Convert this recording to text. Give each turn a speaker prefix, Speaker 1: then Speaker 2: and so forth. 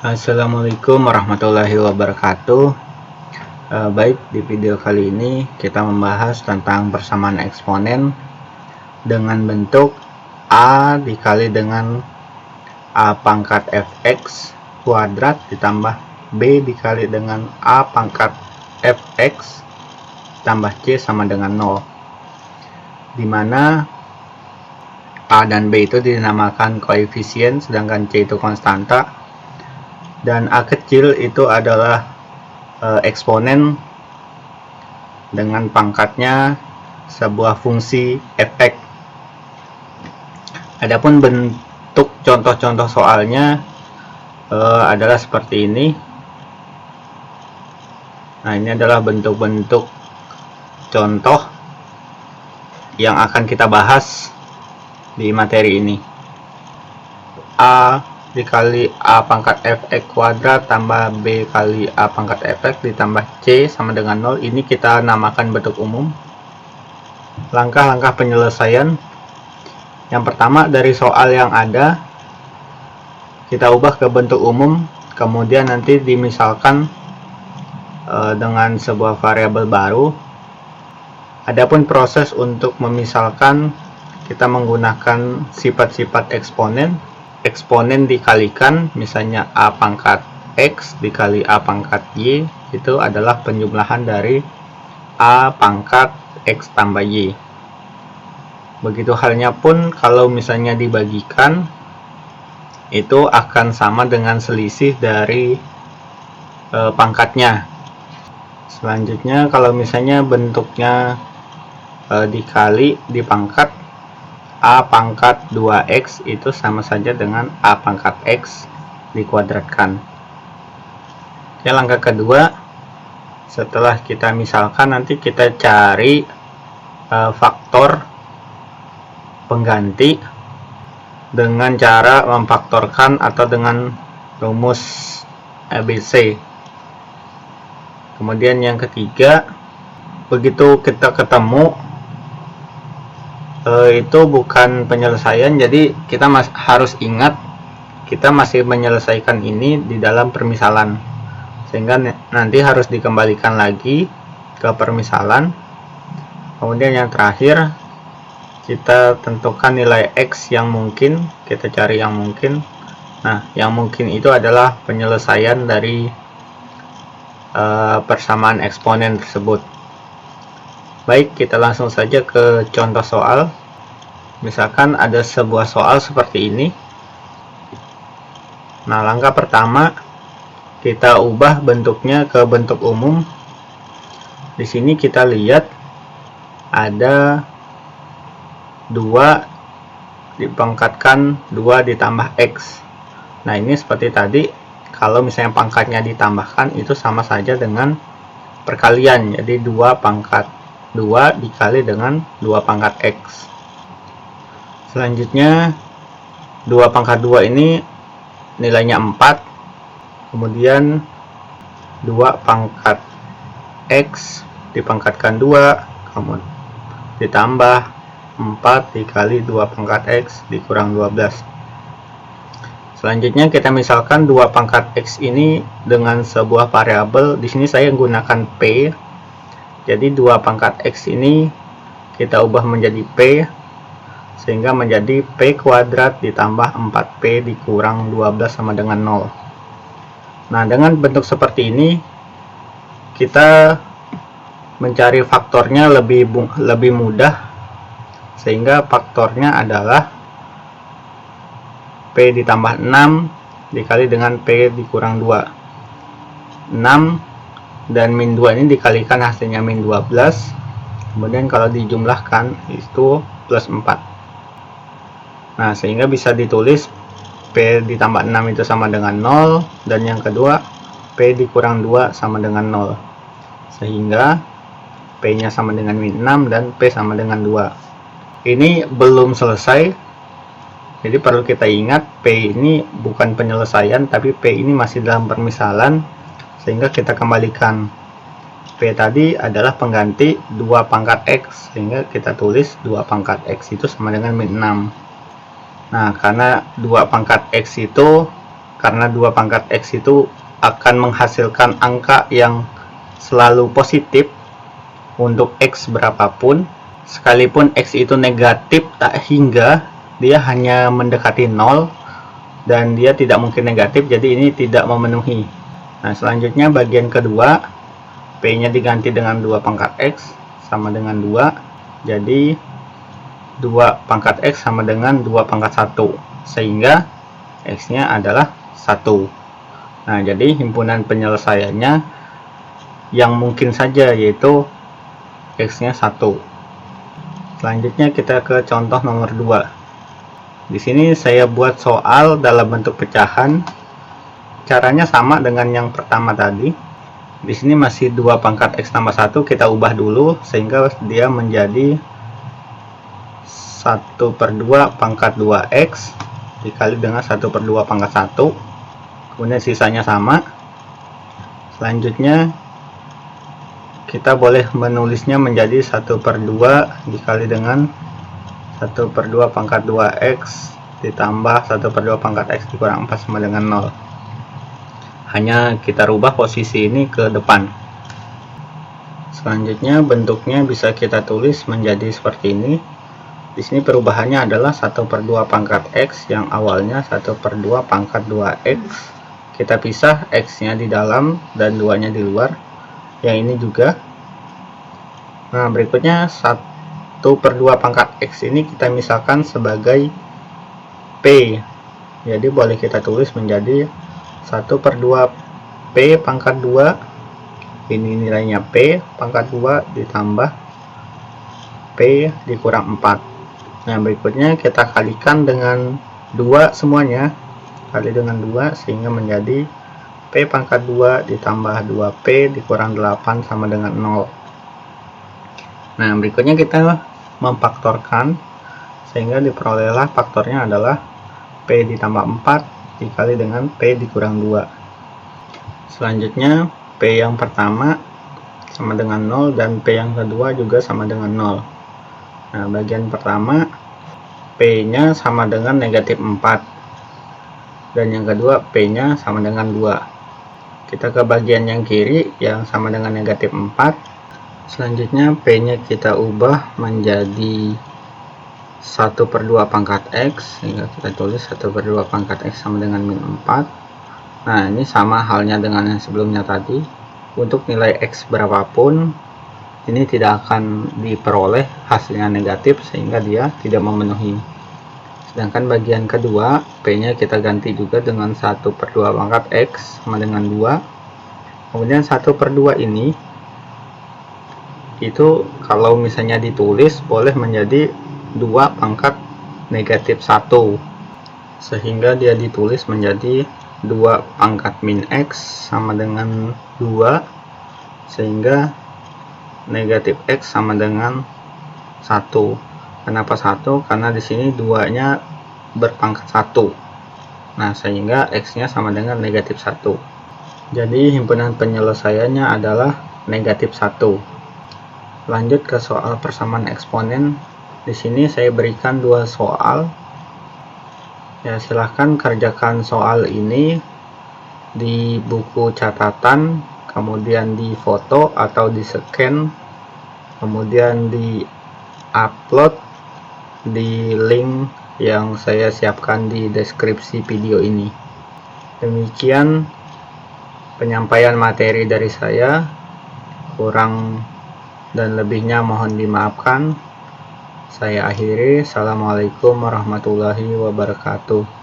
Speaker 1: Assalamualaikum warahmatullahi wabarakatuh. Baik, di video kali ini kita membahas tentang persamaan eksponen dengan bentuk A dikali dengan A pangkat fx kuadrat ditambah B dikali dengan A pangkat fx tambah C sama dengan 0, dimana A dan B itu dinamakan koefisien sedangkan C itu konstanta, dan A kecil itu adalah eksponen dengan pangkatnya sebuah fungsi fx. Adapun bentuk contoh-contoh soalnya adalah seperti ini. Nah, ini adalah bentuk-bentuk contoh yang akan kita bahas di materi ini. A dikali A pangkat fx kuadrat tambah B kali A pangkat fx ditambah C sama dengan 0. Ini kita namakan bentuk umum. Langkah-langkah penyelesaian. Yang pertama, dari soal yang ada kita ubah ke bentuk umum, kemudian nanti dimisalkan dengan sebuah variabel baru. Adapun proses untuk memisalkan, kita menggunakan sifat-sifat eksponen. Eksponen dikalikan, misalnya A pangkat X dikali A pangkat Y, itu adalah penjumlahan dari A pangkat X tambah Y. Begitu halnya pun kalau misalnya dibagikan, itu akan sama dengan selisih dari pangkatnya. Selanjutnya, kalau misalnya bentuknya dikali dipangkat, A pangkat 2X itu sama saja dengan A pangkat X dikuadratkan. Oke, langkah kedua, setelah kita misalkan, nanti kita cari faktor pengganti dengan cara memfaktorkan atau dengan rumus ABC. Kemudian yang ketiga, begitu kita ketemu, itu bukan penyelesaian, jadi kita harus ingat kita masih menyelesaikan ini di dalam permisalan, sehingga nanti harus dikembalikan lagi ke permisalan. Kemudian yang terakhir, kita tentukan nilai X yang mungkin, kita cari yang mungkin. Nah, yang mungkin itu adalah penyelesaian dari persamaan eksponen tersebut. Baik, kita langsung saja ke contoh soal. Misalkan ada sebuah soal seperti ini. Nah, langkah pertama, kita ubah bentuknya ke bentuk umum. Di sini kita lihat ada 2 dipangkatkan 2 ditambah X. Nah, ini seperti tadi, kalau misalnya pangkatnya ditambahkan, itu sama saja dengan perkalian. Jadi 2 pangkat 2 dikali dengan 2 pangkat X. Selanjutnya 2 pangkat 2 ini nilainya 4. Kemudian 2 pangkat X dipangkatkan 2, kemudian ditambah 4 dikali 2 pangkat X dikurang 12. Selanjutnya kita misalkan 2 pangkat X ini dengan sebuah variabel. Di sini saya menggunakan P. Jadi 2 pangkat X ini kita ubah menjadi P, sehingga menjadi P kuadrat ditambah 4P dikurang 12 sama dengan 0. Nah, dengan bentuk seperti ini, kita mencari faktornya lebih mudah, sehingga faktornya adalah P ditambah 6 dikali dengan P dikurang 2. 6 dan min 2 ini dikalikan hasilnya min 12, kemudian kalau dijumlahkan itu plus 4. Nah, sehingga bisa ditulis P ditambah 6 itu sama dengan 0, dan yang kedua P dikurang 2 sama dengan 0, sehingga P nya sama dengan min 6 dan P sama dengan 2. Ini belum selesai, jadi perlu kita ingat P ini bukan penyelesaian, tapi P ini masih dalam permisalan, sehingga kita kembalikan. P tadi adalah pengganti 2 pangkat X, sehingga kita tulis 2 pangkat X itu sama dengan min 6. Nah, karena 2 pangkat X itu karena 2 pangkat X itu akan menghasilkan angka yang selalu positif untuk X berapapun, sekalipun X itu negatif tak hingga, dia hanya mendekati 0 dan dia tidak mungkin negatif, jadi ini tidak memenuhi. Nah, selanjutnya bagian kedua, P nya diganti dengan 2 pangkat X sama dengan 2, jadi 2 pangkat X sama dengan 2 pangkat 1, sehingga X nya adalah 1. Nah, jadi himpunan penyelesaiannya yang mungkin saja, yaitu X nya 1. Selanjutnya kita ke contoh nomor 2. Di sini saya buat soal dalam bentuk pecahan. Caranya sama dengan yang pertama tadi. Di sini masih 2 pangkat X tambah 1, kita ubah dulu sehingga dia menjadi 1/2 pangkat 2X dikali dengan 1/2 pangkat 1. Kemudian sisanya sama. Selanjutnya kita boleh menulisnya menjadi 1/2 dikali dengan 1/2 pangkat 2X ditambah 1/2 pangkat X dikurang 4 sama dengan 0. Hanya kita rubah posisi ini ke depan. Selanjutnya bentuknya bisa kita tulis menjadi seperti ini. Di sini perubahannya adalah 1/2 pangkat X yang awalnya 1/2 pangkat 2X. Kita pisah X-nya di dalam dan 2-nya di luar. Yang ini juga. Nah, berikutnya 1/2 pangkat X ini kita misalkan sebagai P. Jadi boleh kita tulis menjadi 1/2 P pangkat 2. Ini nilainya P pangkat 2 ditambah P dikurang 4. Nah, berikutnya kita kalikan dengan 2 semuanya. Kali dengan 2 sehingga menjadi P pangkat 2 ditambah 2P dikurang 8 sama dengan 0. Nah, berikutnya kita memfaktorkan sehingga diperolehlah faktornya adalah P ditambah 4 dikali dengan P dikurang 2. Selanjutnya P yang pertama sama dengan 0 dan P yang kedua juga sama dengan 0. Nah, bagian pertama P nya sama dengan negatif 4 dan yang kedua P nya sama dengan 2. Kita ke bagian yang kiri yang sama dengan negatif 4. Selanjutnya P nya kita ubah menjadi 1/2 pangkat X, sehingga kita tulis 1/2 pangkat X sama dengan min 4. Nah, ini sama halnya dengan yang sebelumnya tadi. Untuk nilai X berapapun ini tidak akan diperoleh hasilnya negatif sehingga dia tidak memenuhi. Sedangkan bagian kedua P nya kita ganti juga dengan 1/2 pangkat X sama dengan 2. Kemudian 1/2 ini itu kalau misalnya ditulis boleh menjadi 2 pangkat negatif 1, sehingga dia ditulis menjadi 2 pangkat min X sama dengan 2, sehingga negatif X sama dengan 1. Kenapa 1? Karena di sini 2-nya berpangkat 1. Nah, sehingga X-nya sama dengan negatif 1. Jadi himpunan penyelesaiannya adalah negatif 1. Lanjut ke soal persamaan eksponen. Di sini saya berikan 2 soal. Ya, silahkan kerjakan soal ini di buku catatan, kemudian di foto atau di scan, kemudian di upload di link yang saya siapkan di deskripsi video ini. Demikian penyampaian materi dari saya. Kurang dan lebihnya mohon dimaafkan. Saya akhiri. Assalamualaikum warahmatullahi wabarakatuh.